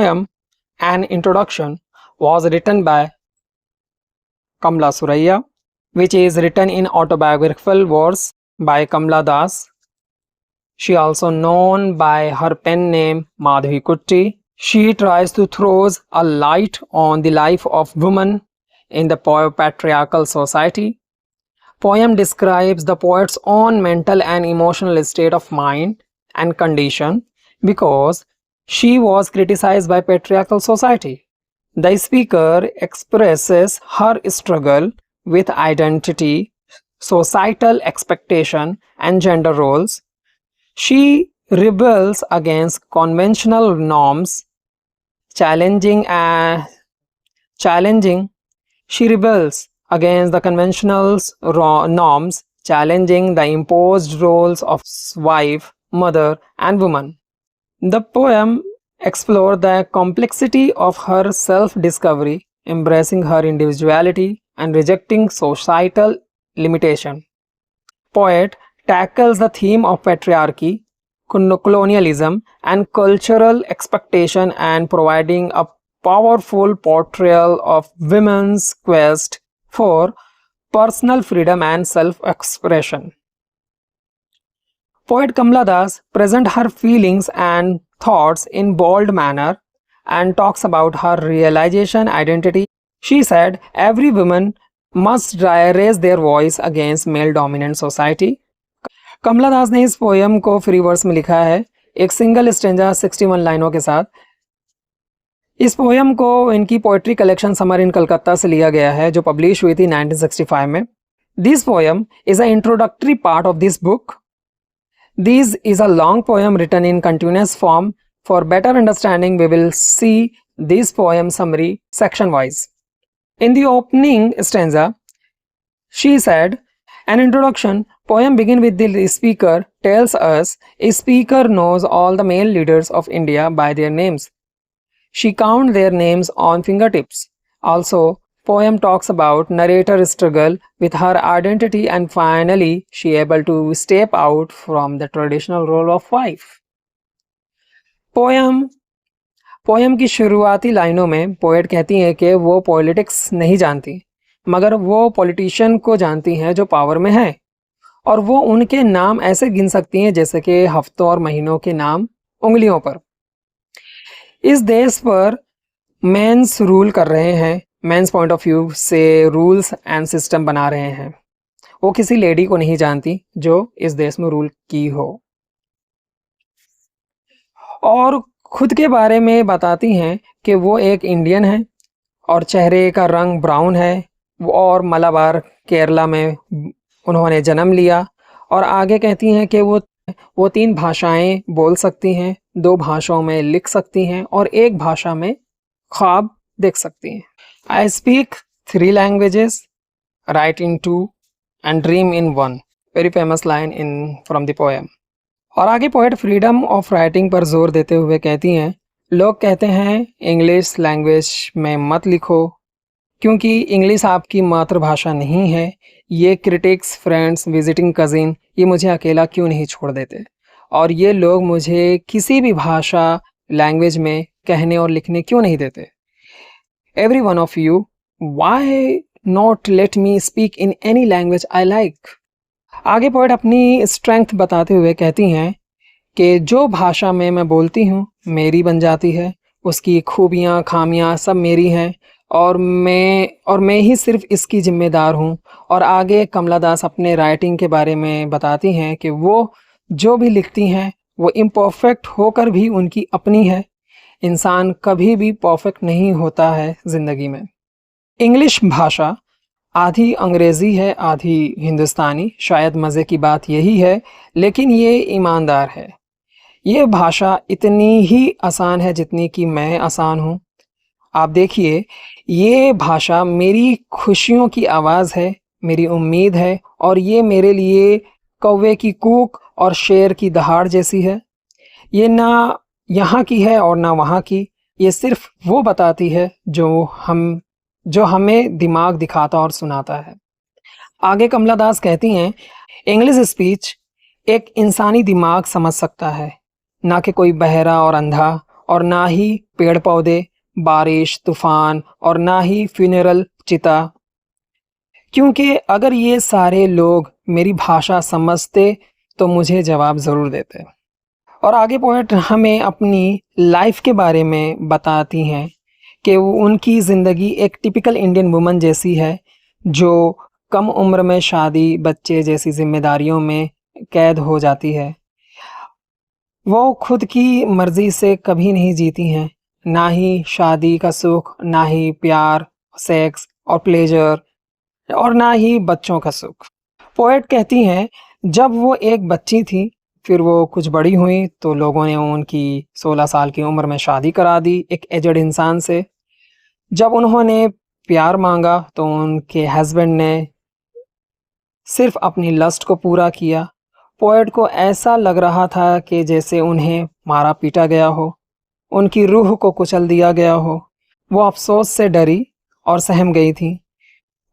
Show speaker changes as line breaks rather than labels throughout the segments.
poem, An Introduction, was written by Kamla Suraiya, which is written in autobiographical verse by Kamla Das. She also known by her pen name Madhavi Kutti. She tries to throw a light on the life of women in the patriarchal society. Poem describes the poet's own mental and emotional state of mind and condition because she was criticized by patriarchal society. The speaker expresses her struggle with identity, societal expectation, and gender roles. She rebels against conventional norms, challenging. She rebels against the conventional norms, challenging the imposed roles of wife, mother, and woman. The poem explores the complexity of her self-discovery, embracing her individuality and rejecting societal limitation. Poet tackles the theme of patriarchy, colonialism, and cultural expectation and providing a powerful portrayal of women's quest for personal freedom and self-expression. Poet Kamla Das presents her feelings and thoughts in bold manner and talks about her realization identity. She said, every woman must raise their voice against male dominant society. कमला दास ने इस poem को free verse में लिखा है, एक single stanza 61 लाइनों के साथ। इस पोयम को इनकी poetry collection summer in Calcutta से लिया गया है, जो पब्लिश हुई थी 1965 में। This poem is a introductory part of this book. This is a long poem written in continuous form. For better understanding, we will see this poem summary section wise. In the opening stanza, she said, an introduction poem begin with the speaker tells us a speaker knows all the male leaders of India by their names. She counts their names on fingertips. Also, poem talks about narrator's struggle with her identity and finally she able to step out from the traditional role of wife. Poem की शुरुआती लाइनों में poet कहती हैं कि वो politics नहीं जानती, मगर वो पॉलिटिशियन को जानती हैं जो पावर में है, और वो उनके नाम ऐसे गिन सकती हैं जैसे कि हफ्तों और महीनों के नाम उंगलियों पर। इस देश पर मेंस रूल कर रहे हैं, मेंस पॉइंट ऑफ व्यू से रूल्स एंड सिस्टम बना रहे हैं। वो किसी लेडी को नहीं जानती जो इस देश में रूल की हो, और खुद के बारे में बताती हैं कि वो एक इंडियन है और चेहरे का रंग ब्राउन है, और मलाबार केरला में उन्होंने जन्म लिया, और आगे कहती हैं कि वो 3 भाषाएं बोल सकती हैं, 2 भाषाओं में लिख सकती हैं और 1 भाषा में ख्वाब देख सकती हैं। I speak 3 languages, write in 2 and dream in 1. Very famous line from the poem. और आगे पोएट फ्रीडम ऑफ राइटिंग पर जोर देते हुए कहती हैं, लोग कहते हैं इंग्लिश लैंग्वेज में मत लिखो क्योंकि इंग्लिश आपकी मातृभाषा नहीं है। ये क्रिटिक्स, फ्रेंड्स, विजिटिंग कजिन, ये मुझे अकेला क्यों नहीं छोड़ देते, और ये लोग मुझे किसी भी भाषा लैंग्वेज में कहने और लिखने क्यों नहीं देते। Every one of you, why not let me speak in any language I like? आगे पोएट अपनी स्ट्रेंथ बताते हुए कहती हैं कि जो भाषा में मैं बोलती हूँ मेरी बन जाती है, उसकी खूबियाँ खामियाँ सब मेरी हैं, और मैं ही सिर्फ इसकी जिम्मेदार हूँ। और आगे कमला दास अपने राइटिंग के बारे में बताती हैं कि वो जो भी लिखती हैं वो इम्परफेक्ट होकर भी उनकी अपनी है। इंसान कभी भी परफेक्ट नहीं होता है ज़िंदगी में। इंग्लिश भाषा आधी अंग्रेज़ी है, आधी हिंदुस्तानी, शायद मज़े की बात यही है, लेकिन ये ईमानदार है। ये भाषा इतनी ही आसान है जितनी कि मैं आसान हूँ। आप देखिए, ये भाषा मेरी खुशियों की आवाज़ है, मेरी उम्मीद है, और ये मेरे लिए कौवे की कूक और शेर की दहाड़ जैसी है। ये ना यहाँ की है और ना वहाँ की, ये सिर्फ वो बताती है जो हमें दिमाग दिखाता और सुनाता है। आगे कमला दास कहती हैं, इंग्लिश स्पीच एक इंसानी दिमाग समझ सकता है, ना कि कोई बहरा और अंधा, और ना ही पेड़ पौधे, बारिश, तूफान और ना ही फ्यूनरल चिता। क्योंकि अगर ये सारे लोग मेरी भाषा समझते तो मुझे जवाब ज़रूर देते। और आगे पोएट हमें अपनी लाइफ के बारे में बताती हैं कि उनकी ज़िंदगी एक टिपिकल इंडियन वुमन जैसी है, जो कम उम्र में शादी, बच्चे जैसी ज़िम्मेदारियों में कैद हो जाती है। वो खुद की मर्ज़ी से कभी नहीं जीती हैं, ना ही शादी का सुख, ना ही प्यार, सेक्स और प्लेजर, और ना ही बच्चों का सुख। पोएट कहती हैं, जब वो एक बच्ची थी, फिर वो कुछ बड़ी हुई तो लोगों ने उनकी 16 साल की उम्र में शादी करा दी एक एजड इंसान से। जब उन्होंने प्यार मांगा तो उनके हस्बैंड ने सिर्फ अपनी लस्ट को पूरा किया। पोएट को ऐसा लग रहा था कि जैसे उन्हें मारा पीटा गया हो, उनकी रूह को कुचल दिया गया हो। वो अफसोस से डरी और सहम गई थी।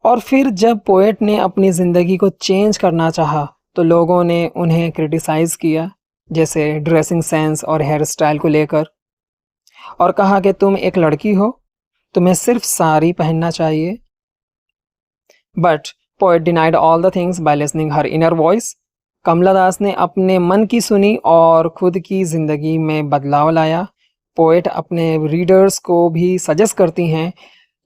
और फिर जब पोएट ने अपनी ज़िंदगी को चेंज करना चाहा तो लोगों ने उन्हें क्रिटिसाइज़ किया, जैसे ड्रेसिंग सेंस और हेयर स्टाइल को लेकर, और कहा कि तुम एक लड़की हो, तुम्हें सिर्फ साड़ी पहनना चाहिए। But poet denied all the things by listening her inner voice. Kamala Das ने अपने मन की सुनी और खुद की ज़िंदगी में बदलाव लाया। पोएट अपने रीडर्स को भी सजेस्ट करती हैं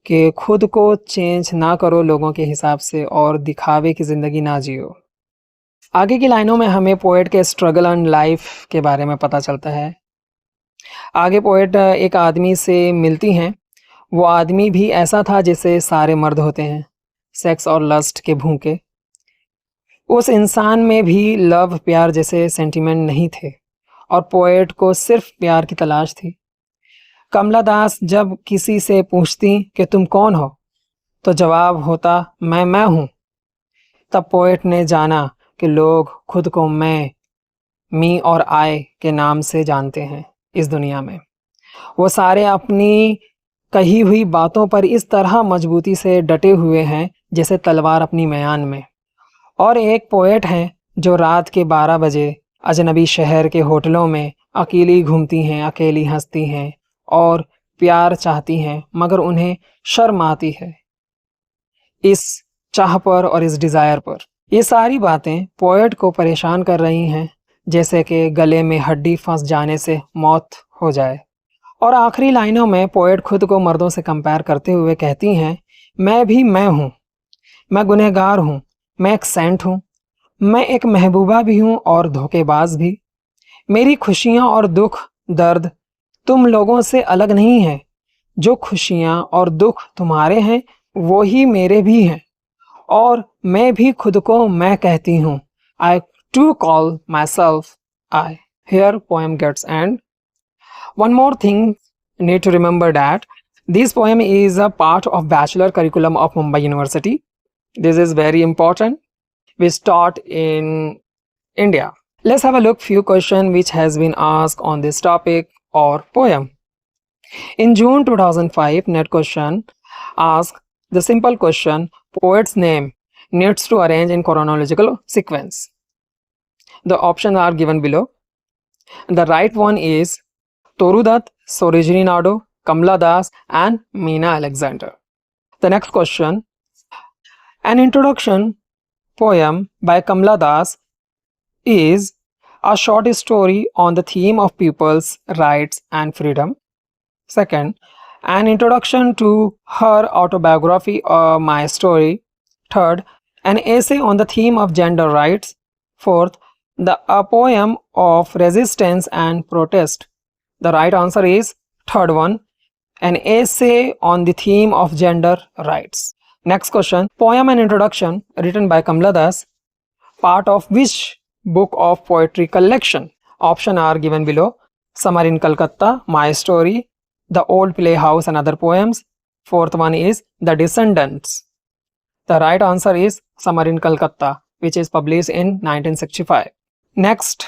कि खुद को चेंज ना करो लोगों के हिसाब से और दिखावे की ज़िंदगी ना जियो। आगे की लाइनों में हमें पोएट के स्ट्रगल एंड लाइफ के बारे में पता चलता है। आगे पोएट एक आदमी से मिलती हैं। वो आदमी भी ऐसा था जैसे सारे मर्द होते हैं, सेक्स और लस्ट के भूखे। उस इंसान में भी लव, प्यार जैसे सेंटिमेंट नहीं थे और पोएट को सिर्फ प्यार की तलाश थी। कमला दास जब किसी से पूछती कि तुम कौन हो, तो जवाब होता मैं हूँ। तब पोएट ने जाना कि लोग खुद को मैं, मी और आई के नाम से जानते हैं इस दुनिया में। वो सारे अपनी कही हुई बातों पर इस तरह मजबूती से डटे हुए हैं जैसे तलवार अपनी म्यान में। और एक पोएट हैं जो रात के 12 बजे अजनबी शहर के होटलों में अकेली घूमती हैं, अकेली हंसती हैं और प्यार चाहती हैं, मगर उन्हें शर्म आती है इस चाह पर और इस डिज़ायर पर। ये सारी बातें पोएट को परेशान कर रही हैं, जैसे कि गले में हड्डी फंस जाने से मौत हो जाए। और आखिरी लाइनों में पोएट खुद को मर्दों से कंपेयर करते हुए कहती हैं, मैं भी मैं हूँ, मैं गुनहगार हूँ, मैं एक सेंट हूँ, मैं एक महबूबा भी हूँ और धोखेबाज भी। मेरी खुशियाँ और दुख, दर्द तुम लोगों से अलग नहीं है। जो खुशियाँ और दुख तुम्हारे हैं वो ही मेरे भी हैं, और मैं भी खुद को मैं कहती हूँ। I too call myself I. Here poem gets end. One more thing need to remember that this poem is a part of bachelor curriculum of Mumbai University. This is very important. We start in India. Let's have a look few questions which has been asked on this topic or poem. In June 2005, net question asked the simple question, poet's name needs to arrange in chronological sequence. The options are given below. The right one is Toru Dutt, Sarojini Naidu, Kamala Das and Meena Alexander. The next question, an introduction poem by Kamala Das is a short story on the theme of people's rights and freedom. Second, an introduction to her autobiography or My Story. Third, an essay on the theme of gender rights. Fourth, a poem of resistance and protest. The right answer is third one, an essay on the theme of gender rights. Next question, poem and introduction written by Kamala Das, part of which book of poetry collection? Options are given below. Summer in Calcutta, My Story, The Old Playhouse and Other Poems. Fourth one is The Descendants. The right answer is Summer in Calcutta, which is published in 1965. Next,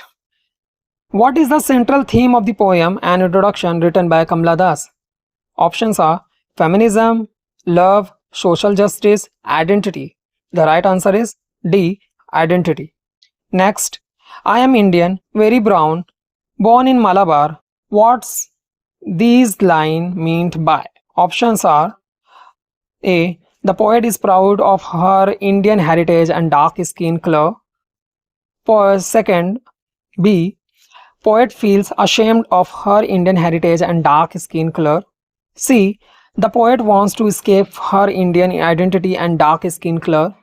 what is the central theme of the poem and introduction written by Kamala Das? Options are feminism, love, social justice, identity. The right answer is D, identity. Next, I am Indian, very brown, born in Malabar. What's these lines meant by? Options are A. The poet is proud of her Indian heritage and dark skin color. Second, B. Poet feels ashamed of her Indian heritage and dark skin color. C. The poet wants to escape her Indian identity and dark skin color.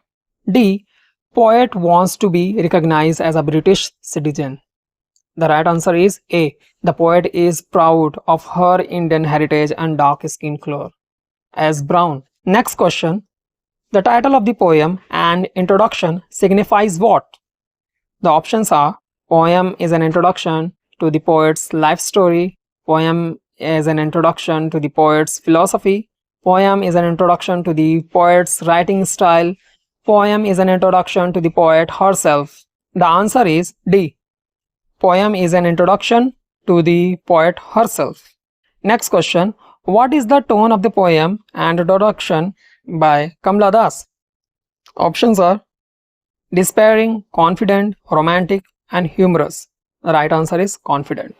D. Poet wants to be recognized as a British citizen. The right answer is A. The poet is proud of her Indian heritage and dark skin color as brown. Next question. The title of the poem and introduction signifies what? The options are: poem is an introduction to the poet's life story, poem is an introduction to the poet's philosophy, poem is an introduction to the poet's writing style, poem is an introduction to the poet herself. The answer is D. Poem is an introduction to the poet herself. Next question. What is the tone of the poem and introduction by Kamala Das? Options are despairing, confident, romantic, and humorous. The right answer is confident.